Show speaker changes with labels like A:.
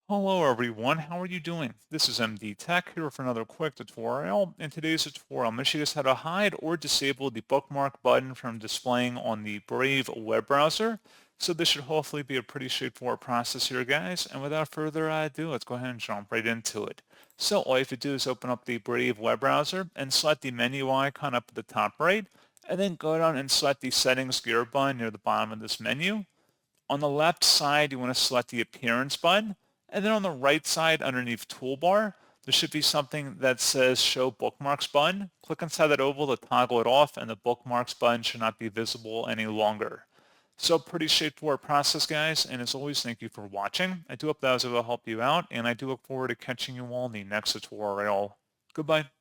A: Hello everyone, how are you doing? This is MD Tech here for another quick tutorial. In today's tutorial, I'm going to show you how to hide or disable the bookmark button from displaying on the Brave web browser. So this should hopefully be a pretty straightforward process here, guys. And without further ado, let's go ahead and jump right into it. So all you have to do is open up the Brave web browser and select the menu icon up at the top right, and then go down and select the settings gear button near the bottom of this menu. On the left side, you want to select the Appearance button, and then on the right side underneath Toolbar, there should be something that says Show Bookmarks button. Click inside that oval to toggle it off, and the Bookmarks button should not be visible any longer. So pretty straightforward process, guys, and as always, thank you for watching. I do hope that was able to help you out, and I do look forward to catching you all in the next tutorial. Goodbye.